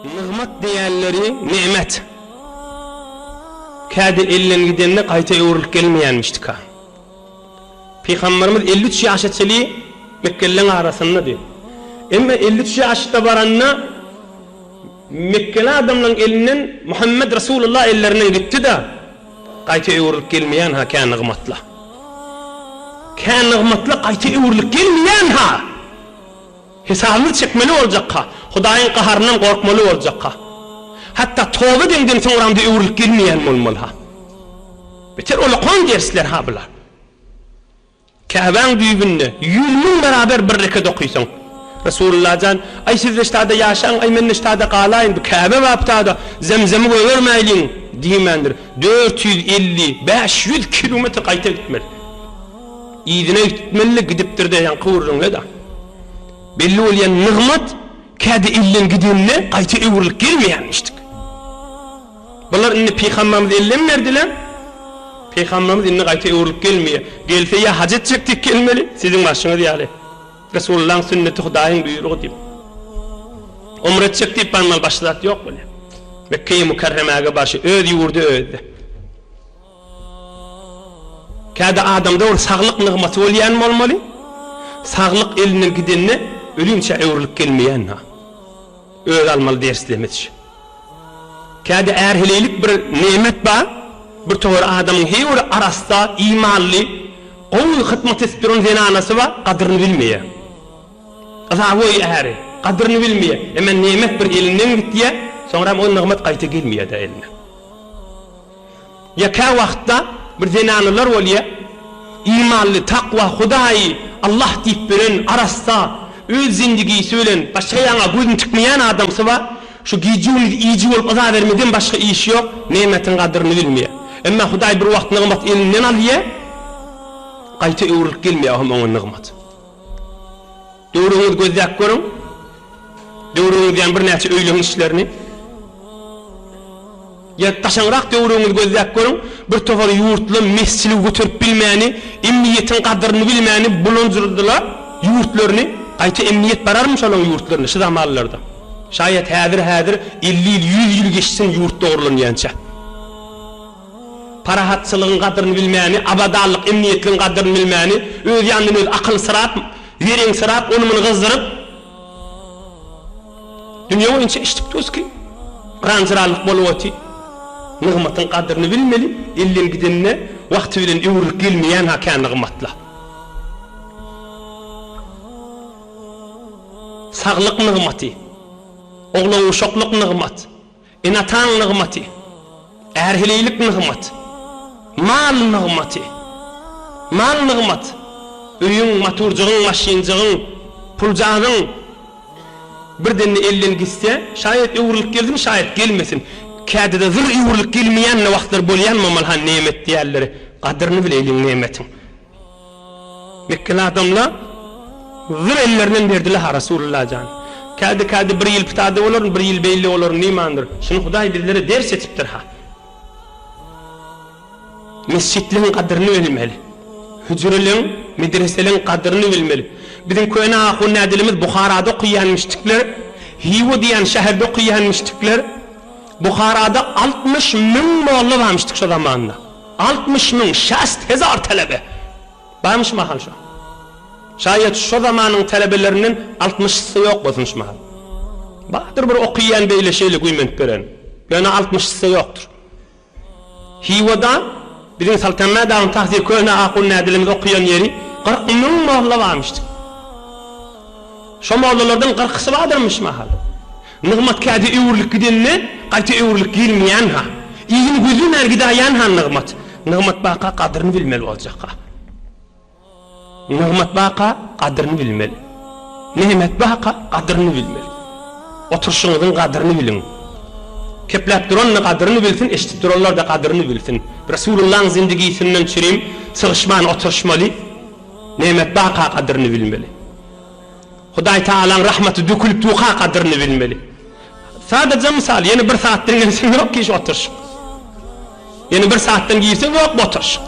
Nigmat diýerleri nimet. Käde ellen gidenine gaýta öwrülip gelmeýänmişdik ha. Peygamberimiz 53 ýaşa çeli Mekkeliň arasynda diýdi. Emma 53 ýaşda baranna Mekkeli adamlaryň elinden Muhammed Rasulullah ellerine gitdi da gaýta öwrülip gelmeýän ha kän nigmatla. Kän nigmatla gaýta öwrülip gelmeýän ha. Hesabını çekmeli olacakka, Hudaýyň gaharyndan gorkmaly olacakka. Hatta toba denden soňramda öwrülip gelmeýän bolmaly ha. Beter olaqan dersler ha bular. Käbäň düýbünde 100.000 beraber bir rekat okuýsaň. Resulullah jan ay siz iştada ýaşaň, ay men iştada galaýyn, bu Käbe wagtda Zemzemi görmeýliň diýmendir. 450-500 kilometr gaýta gitmeli. İdine gitmeli gidipdir diýen kowurdyň da. Belli bolýan nigmat käde illen gidinne gaýta öwrülip gelmeýänmişdik. Bular inni Peygamberimiz ellen berdiler. Peygamberimiz inni gaýta öwrülip gelmeýär. Gelse ýa hac etjekdik gelmeli, siziň başyňyz ýaly. Resulullah'ın sünneti Hudaýyň buyrugy diýip. Umra etjekdik barmal başlat ýok bolýar. Mekke-i Mukarremäge barşy öz ýurdy özdi. Käde adamda ol saglyk nigmaty bolýan bolmaly. Saglyk eline gidenne ölümçe öwrülip gelmeýän ha. Öz almaly derslemedi. Käde erhelelik bir nimet bar, bir toğra adamyň her arasda imanly, oňy hyzmat etdiren zenanasy bar, gadyryny bilmeýär. Azawy äri, gadyryny bilmeýär. Emma nimet bir elinden gitdiýe, soňra o nigmat gaýta gelmeýär da eline. Ýa-ka wagtda bir zenanalar bolýar, imanly, takwa, Hudaý, Allah diýip beren arasda öz zindigi söylen, başka ýaňa gözüni tikmeýän adamsy bar, şu gijuni iji bolup aza bermeden başka iş ýok, nimetin gadyryny bilmeýär. Emma Hudaý bir wagt nigmat elinden alýar, gaýta öwrülip gelmeýär o nigmat. Döwrüňiz gözläp görüň. Döwrüňizden bir näçe öýleň işlerini. Ya taşanrak döwrüňiz gözläp görüň, bir tofar ýurtly mescidi götürüp bilmäni, emniýetin gadyryny bilmäni bulunjurdylar ýurtlaryny. Gaýta emniýet bararmy şolaň ýurtlaryny şu zamanlarda? Şayet häzir 50 ýyl 100 ýyl geçsin ýurt dogrulanýança. Parahatçylygyň gadyryny bilmäni, abadallyk emniýetiniň gadyryny bilmäni, öz ýanyndan öz akyl sırap, wereň sırap onu muny gyzdyryp dünýä boýunça iştip töski. Ranjyralyk bolup öti. Nigmatyň gadyryny bilmeli, ellen gidenne wagty bilen öwrülip gelmeýän ha kän nigmatla. Saglyk nigmaty, oglan uşaklyk nigmat, enatan nigmaty, erhelelik nigmat, mal nigmaty, mal nigmat, öýüň, maturjygyň, maşinjygyň, puljagyň birden ellen gitse, şayet öwrülip geldim, şayet gelmesin. Käde zır öwrülip gelmeýän wagtlar bolýanmamal ha nimet diýerleri, gadyryny bilýän nimetin. Mekkeli adamlar zır ellerinden berdiler ha Rasulullah jan. Käde bir ýyl pitade bolar, bir ýyl beýle bolar, nimandyr? Şunu Hudaý bizlere ders etipdir ha. Mescidlerin gadyryny bilmeli. Hücrelerin, medreselerin gadyryny bilmeli. Bizim köýne ahun nädilimiz Buharada okuýanmışdyklar, Hiwo diýen şäherde okuýanmışdyklar. Buharada 60.000 molla barmışdyk şu zamanda. 60.000, 60.000 talebe. Barmış mahal şu. Şayet şu zamanyň talebelerinden 60'sı ýok bolsunç mahal. Bahtyr bir okuýan beýle şeýle güýmenip beren. Ýöne 60'sı ýokdur. Hiwoda bizim Saltanma dağın tahzir köýne ahun nädilimiz okuýan ýeri 40.000 molla barmışdyk. Şu mollalardan 40'sı bardyrmış mahal. Nigmat käde öwrülip gidenne, gaýta öwrülip gelmeýän ha. Ýygyny gözüň ergidaýan ha nigmat. Nigmat baqa gadyryny bilmeli boljak ha. Nigmat baqa gadyryny bilmeli. Nimet baqa gadyryny bilmeli. Oturşuňyzyň gadyryny biliň. Kepläp duranny gadyryny bilsin, eşitip duranlar da gadyryny bilsin. Resulullah'ın zindegisinden çirim, sığışman oturşmaly. Nimet baqa gadyryny bilmeli. Hudaý Taala'nın rahmeti dökülüp duqa gadyryny bilmeli. Sadece misal, yani bir saatden gelsin yok ki iş oturş. Yani bir saatten giysen yok oturş.